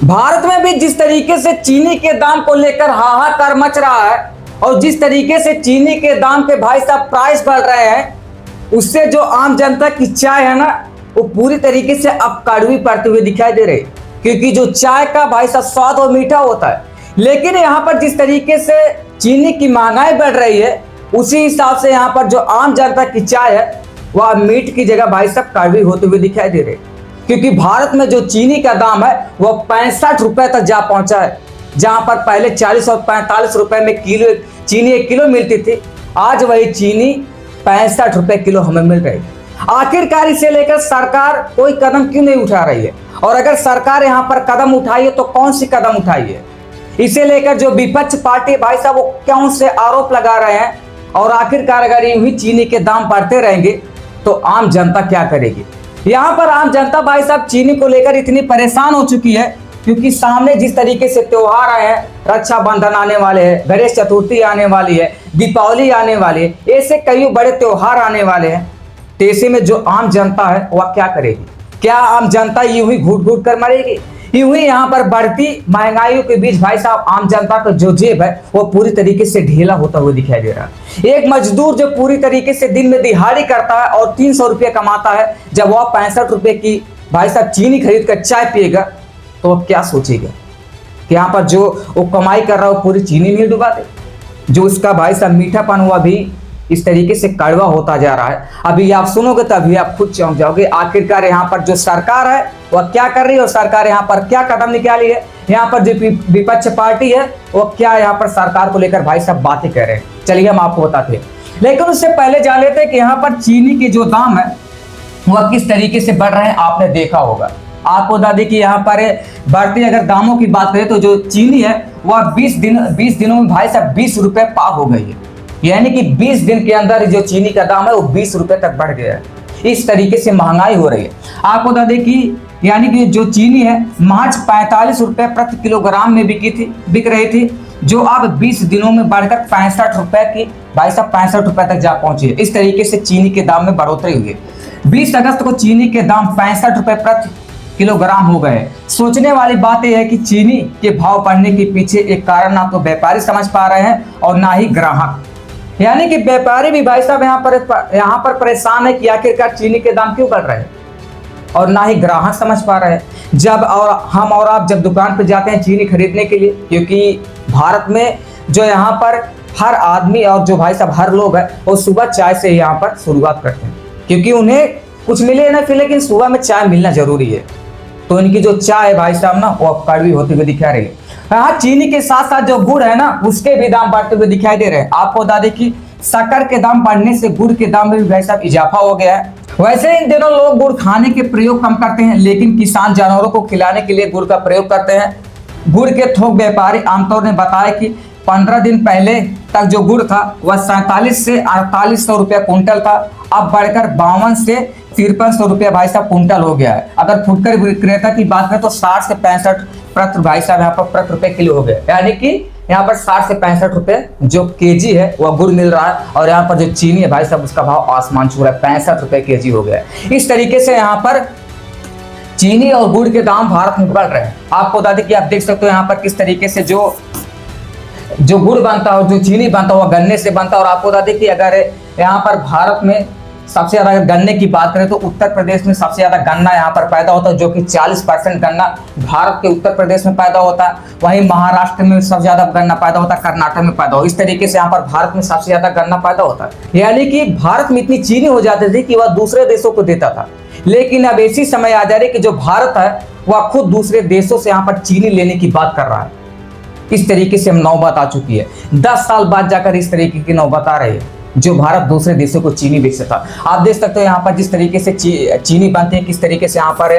भारत में भी जिस तरीके से चीनी के दाम को लेकर हाहाकार मच रहा है और जिस तरीके से चीनी के दाम पे भाई साहब प्राइस बढ़ रहे हैं, उससे जो आम जनता की चाय है ना, वो पूरी तरीके से अब कड़वी पड़ते हुए दिखाई दे रही। क्योंकि जो चाय का भाई साहब स्वाद और मीठा होता है, लेकिन यहाँ पर जिस तरीके से चीनी की महंगाई बढ़ रही है, उसी हिसाब से यहाँ पर जो आम जनता की चाय है वह मीठ की जगह भाई साहब कड़वी होते हुए दिखाई दे रही। क्योंकि भारत में जो चीनी का दाम है वह 65 रुपए तक जा पहुंचा है, जहां पर पहले 40 और 45 रुपए में किलो चीनी 1 किलो मिलती थी, आज वही चीनी 65 रुपए किलो हमें मिल रही है। आखिरकार इसे लेकर सरकार कोई कदम क्यों नहीं उठा रही है? और अगर सरकार यहाँ पर कदम उठाई है तो कौन सी कदम उठाई है? इसे लेकर जो विपक्ष पार्टी भाई साहब वो कौन से आरोप लगा रहे हैं? और आखिरकार अगर यूं ही चीनी के दाम बढ़ते रहेंगे तो आम जनता क्या करेगी? यहाँ पर आम जनता भाई साहब चीनी को लेकर इतनी परेशान हो चुकी है, क्योंकि सामने जिस तरीके से त्योहार आए हैं, रक्षाबंधन आने वाले हैं, गणेश चतुर्थी आने वाली है, दीपावली आने वाली है, ऐसे कई बड़े त्योहार आने वाले हैं। तो ऐसे में जो आम जनता है वह क्या करेगी? क्या आम जनता यूं ही घुट घुट कर मरेगी? यूं ही यहाँ पर बढ़ती महंगाइयों के बीच भाई साहब आम जनता का जो जेब है वो पूरी तरीके से ढीला होता हुआ दिखाई दे रहा है। एक मजदूर जो पूरी तरीके से दिन में दिहाड़ी करता है और 300 रुपये कमाता है, जब वह 65 रुपये की भाई साहब चीनी खरीद कर चाय पिएगा तो वह क्या सोचेगा कि यहाँ पर जो वो कमाई कर रहा है वो पूरी चीनी में डुबा दे? जो उसका भाई साहब मीठापन हुआ भी इस तरीके से कड़वा होता जा रहा है। अभी आप सुनोगे तभी आप खुद चौंक जाओगे। आखिरकार यहाँ पर जो सरकार है वह क्या कर रही है और सरकार यहाँ पर क्या कदम निकाली है? यहाँ पर जो विपक्ष पार्टी है वो क्या यहाँ पर सरकार को लेकर भाई साहब बातें कर रहे हैं, चलिए हम आपको बताते हैं। लेकिन उससे पहले जान लेते हैं कि यहाँ पर चीनी के जो दाम है वह किस तरीके से बढ़ रहे हैं। आपने देखा होगा, आपको बता दें कि यहाँ पर बढ़ती अगर दामों की बात करें तो जो चीनी है वह 20 दिनों में भाई साहब 20 रुपए पार हो गई है। यानी कि 20 दिन के अंदर जो चीनी का दाम है वो 20 रुपए तक बढ़ गया है। इस तरीके से महंगाई हो रही है। आपको बता दें कि यानी कि जो चीनी है महज 45 रुपए प्रति किलोग्राम में बिक रही थी, जो अब 20 दिनों में बढ़कर 65 रुपए की भाई साहब 65 रुपए तक जा पहुंची है। इस तरीके से चीनी के दाम में बढ़ोतरी हुई है। 20 अगस्त को चीनी के दाम 65 रुपए प्रति किलोग्राम हो गए। सोचने वाली बात यह है कि चीनी के भाव बढ़ने के पीछे एक कारण ना तो व्यापारी समझ पा रहे हैं और ना ही ग्राहक। यानी कि व्यापारी भी भाई साहब यहाँ पर परेशान है कि आखिरकार चीनी के दाम क्यों बढ़ रहे हैं, और ना ही ग्राहक समझ पा रहे हैं। जब और हम और आप जब दुकान पर जाते हैं चीनी खरीदने के लिए, क्योंकि भारत में जो यहाँ पर हर आदमी और जो भाई साहब हर लोग है वो सुबह चाय से यहाँ पर शुरुआत करते हैं, क्योंकि उन्हें कुछ मिले ना फिर लेकिन सुबह में चाय मिलना जरूरी है। तो इनकी जो चाय है भाई साहब ना वो कड़वी होती हुई दिखा रही है। हाँ, चीनी के साथ साथ जो गुड़ है ना उसके भी दाम बढ़ते हुए दिखाई दे रहे हैं। आपको बता दें कि शक्कर के दाम बढ़ने से गुड़ के दाम में भी भाई साहब इजाफा हो गया है। वैसे इन दिनों लोग गुड़ खाने के प्रयोग कम करते हैं, लेकिन किसान जानवरों को खिलाने के लिए गुड़ का प्रयोग करते हैं। गुड़ के थोक व्यापारी आमतौर ने बताया कि 15 दिन पहले तक जो गुड़ था वह 47 से 4800 रुपया कुंटल था, अब बढ़कर 52 से 5300 रुपया भाई साहब कुंटल हो गया है। अगर फुटकर विक्रेता की बात करें तो 60 से 65 प्रति भाई साहब यहाँ पर प्रति रुपए किलो हो गया। यानी कि यहाँ पर 60 से 65 रुपए जो केजी है वह गुड़ मिल रहा है, और यहाँ पर जो चीनी है भाई साहब उसका भाव आसमान छू रहा है, 65 रुपए केजी हो गया है। इस तरीके से यहाँ पर चीनी और गुड़ के दाम भारत में बढ़ रहे हैं। आपको बता दें कि आप देख सकते हो यहाँ पर किस तरीके से जो गुड़ बनता है और जो चीनी बनता है वह गन्ने से बनता है। और आपको बता दें कि अगर यहाँ पर भारत में सबसे ज्यादा गन्ने की बात करें तो उत्तर प्रदेश में सबसे ज्यादा गन्ना यहाँ पर पैदा होता है, जो कि 40% गन्ना भारत के उत्तर प्रदेश में पैदा होता है। वहीं महाराष्ट्र में सबसे ज्यादा गन्ना पैदा होता है, कर्नाटक में पैदा होता है। इस तरीके से यहाँ पर भारत में सबसे ज्यादा गन्ना पैदा होता है। यानी कि भारत में इतनी चीनी हो जाती थी कि वह दूसरे देशों को देता था, लेकिन अब ऐसी समय आ जा रही है कि जो भारत है वह खुद दूसरे देशों से यहाँ पर चीनी लेने की बात कर रहा है। इस तरीके से हम नौबत आ चुकी है। 10 साल बाद जाकर इस तरीके की नौबत आ रही है जो भारत दूसरे देशों को चीनी बेच सकता। आप देख सकते हो यहाँ पर जिस तरीके से चीनी बनती है, किस तरीके से यहाँ पर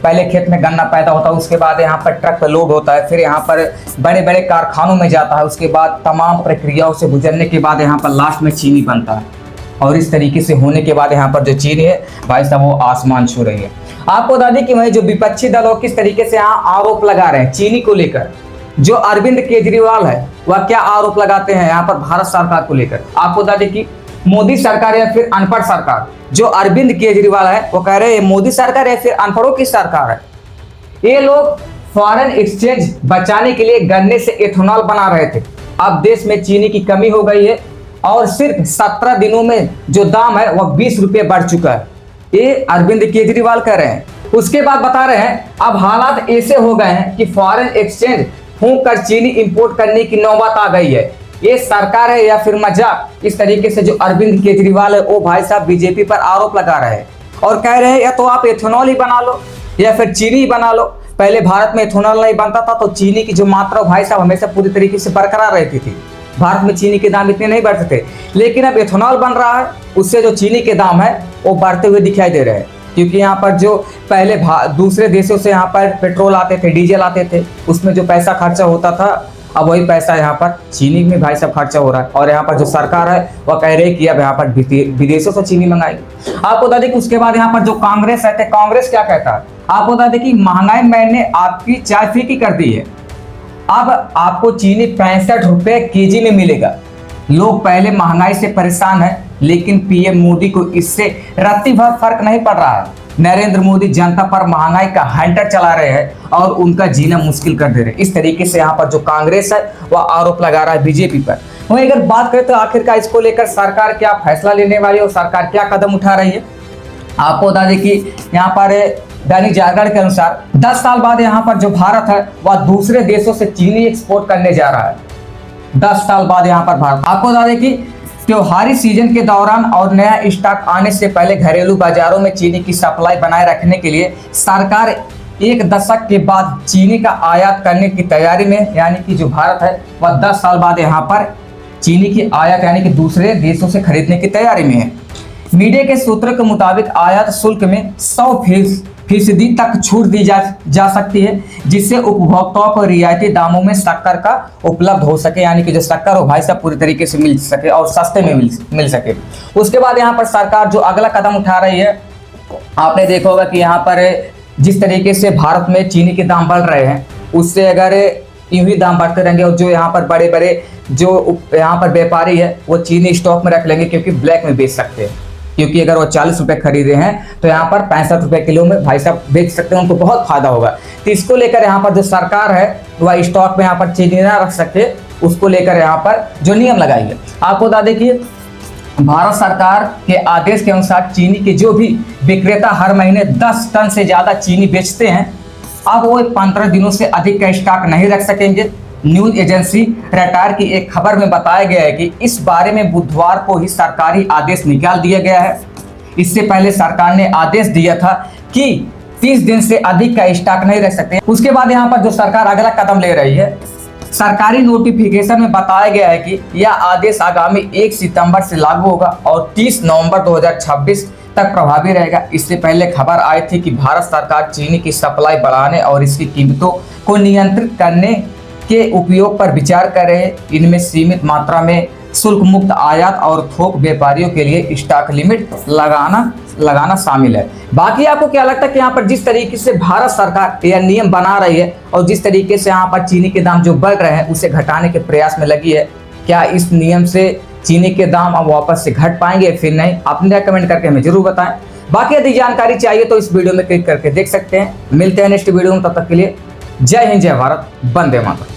पहले खेत में गन्ना पैदा होता है, उसके बाद यहाँ पर ट्रक पर लोड होता है, फिर यहाँ पर बड़े बड़े कारखानों में जाता है, उसके बाद तमाम प्रक्रियाओं से गुजरने के बाद यहाँ पर लास्ट में चीनी बनता है। और इस तरीके से होने के बाद यहाँ पर जो चीनी है भाई साहब वो आसमान छू रही है। आपको बता दें कि वही जो विपक्षी दल हो किस तरीके से यहाँ आरोप लगा रहे हैं चीनी को लेकर। जो अरविंद केजरीवाल है वह क्या आरोप लगाते हैं यहाँ पर भारत सरकार को लेकर। आपको बता दें कि मोदी सरकार या फिर अनपढ़ सरकार, जो अरविंद केजरीवाल है वो कह रहे हैं मोदी सरकार या फिर अनपढ़ों की सरकार है। ये लोग फॉरेन एक्सचेंज बचाने के लिए गन्ने से एथेनॉल बना रहे थे। अब देश में चीनी की कमी हो गई है और सिर्फ 17 दिनों में जो दाम है वह 20 रुपये बढ़ चुका है। ये अरविंद केजरीवाल कह रहे हैं। उसके बाद बता रहे हैं अब हालात ऐसे हो गए हैं कि फॉरेन एक्सचेंज फूंक कर चीनी इंपोर्ट करने की नौबत आ गई है। ये सरकार है या फिर मजाक? इस तरीके से जो अरविंद केजरीवाल है वो भाई साहब बीजेपी पर आरोप लगा रहे हैं और कह रहे हैं या तो आप एथेनॉल ही बना लो या फिर चीनी ही बना लो। पहले भारत में एथेनॉल नहीं बनता था तो चीनी की जो मात्रा भाई साहब हमेशा पूरी तरीके से बरकरार रहती थी। भारत में चीनी के दाम इतने नहीं बढ़ते थे, लेकिन अब एथेनॉल बन रहा है, उससे जो चीनी के दाम है वो बढ़ते हुए दिखाई दे रहे हैं। क्योंकि यहाँ पर जो पहले दूसरे देशों से यहाँ पर पेट्रोल आते थे, डीजल आते थे, उसमें जो पैसा खर्चा होता था अब वही पैसा यहाँ पर चीनी में भाई साहब खर्चा हो रहा है। और यहाँ पर जो सरकार है वह कह रही है कि अब यहाँ पर विदेशों से चीनी मंगाएगी। आपको बता दें कि उसके बाद यहाँ पर जो कांग्रेस है, कांग्रेस क्या कहता है? आपको बता दें कि महंगाई मैंने आपकी चाय फीकी कर दी है। अब आपको चीनी 65 रुपए केजी में मिलेगा। लोग पहले महंगाई से परेशान है, लेकिन पीएम मोदी को इससे रत्ती भर फर्क नहीं पड़ रहा है। नरेंद्र मोदी जनता पर महंगाई का हंटर चला रहे हैं और उनका जीना मुश्किल कर दे रहे हैं। इस तरीके से यहाँ पर जो कांग्रेस है वह आरोप लगा रहा है बीजेपी पर। वहीं अगर बात करें तो आखिरकार इसको लेकर सरकार क्या फैसला लेने वाली है और सरकार क्या कदम उठा रही है, आपको बता दें कि यहाँ पर दैनिक जागरण के अनुसार 10 साल बाद यहाँ पर जो भारत है वह दूसरे देशों से चीनी एक्सपोर्ट करने जा रहा है। 10 साल बाद यहाँ पर भारत, आपको बता दें कि त्योहारी सीजन के दौरान और नया स्टॉक आने से पहले घरेलू बाजारों में चीनी की सप्लाई बनाए रखने के लिए सरकार एक दशक के बाद चीनी का आयात करने की तैयारी में, यानी कि जो भारत है वह 10 साल बाद यहाँ पर चीनी की आयात यानी कि दूसरे देशों से खरीदने की तैयारी में है। मीडिया के सूत्रों के मुताबिक आयात शुल्क में 100% तक छूट दी जा सकती है, जिससे उपभोक्ताओं को रियायती दामों में शक्कर का उपलब्ध हो सके, यानी कि जो शक्कर हो भाई साहब पूरी तरीके से मिल सके और सस्ते में मिल सके। उसके बाद यहाँ पर सरकार जो अगला कदम उठा रही है, आपने देखा होगा कि यहाँ पर जिस तरीके से भारत में चीनी के दाम बढ़ रहे हैं, उससे अगर यूं ही दाम बढ़ते रहेंगे और जो यहाँ पर बड़े बड़े जो यहाँ पर व्यापारी है वो चीनी स्टॉक में रख लेंगे, क्योंकि ब्लैक में बेच सकते हैं। क्योंकि अगर वो 40 रुपए खरीदे हैं तो यहाँ पर 65 रुपए किलो में भाई साहब बेच सकते हैं, उनको बहुत फायदा होगा। तो इसको लेकर यहाँ पर जो सरकार है वह स्टॉक में यहाँ पर चीनी ना रख सके, उसको लेकर यहाँ पर जो नियम लगाई है। आपको बता दें कि भारत सरकार के आदेश के अनुसार चीनी के जो भी विक्रेता हर महीने 10 टन से ज्यादा चीनी बेचते हैं, अब वो 15 दिनों से अधिक का स्टॉक नहीं रख सकेंगे। न्यूज एजेंसी रटार की एक खबर में बताया गया है कि इस बारे में बुधवार को ही सरकारी आदेश निकाल दिया गया है। इससे पहले सरकार ने आदेश दिया था कि 30 दिन से अधिक का स्टॉक नहीं रख सकते। उसके बाद यहाँ पर जो सरकार अगला कदम ले रही है, सरकारी नोटिफिकेशन में बताया गया है कि यह आदेश आगामी 1 सितंबर से लागू होगा और 30 नवंबर 2026 तक प्रभावी रहेगा। इससे पहले खबर आई थी कि भारत सरकार चीनी की सप्लाई बढ़ाने और इसकी कीमतों को नियंत्रित करने के उपयोग पर विचार कर रहे हैं। इनमें सीमित मात्रा में शुल्क मुक्त आयात और थोक व्यापारियों के लिए स्टॉक लिमिट लगाना शामिल है। बाकी आपको क्या लगता है कि यहाँ पर जिस तरीके से भारत सरकार यह नियम बना रही है और जिस तरीके से यहाँ पर चीनी के दाम जो बढ़ रहे हैं उसे घटाने के प्रयास में लगी है, क्या इस नियम से चीनी के दाम अब वापस से घट पाएंगे फिर नहीं? आपने कमेंट करके हमें जरूर बताएं। बाकी यदि जानकारी चाहिए तो इस वीडियो में क्लिक करके देख सकते हैं। मिलते हैं नेक्स्ट वीडियो में, तब तक के लिए जय हिंद, जय भारत, वंदे मातरम।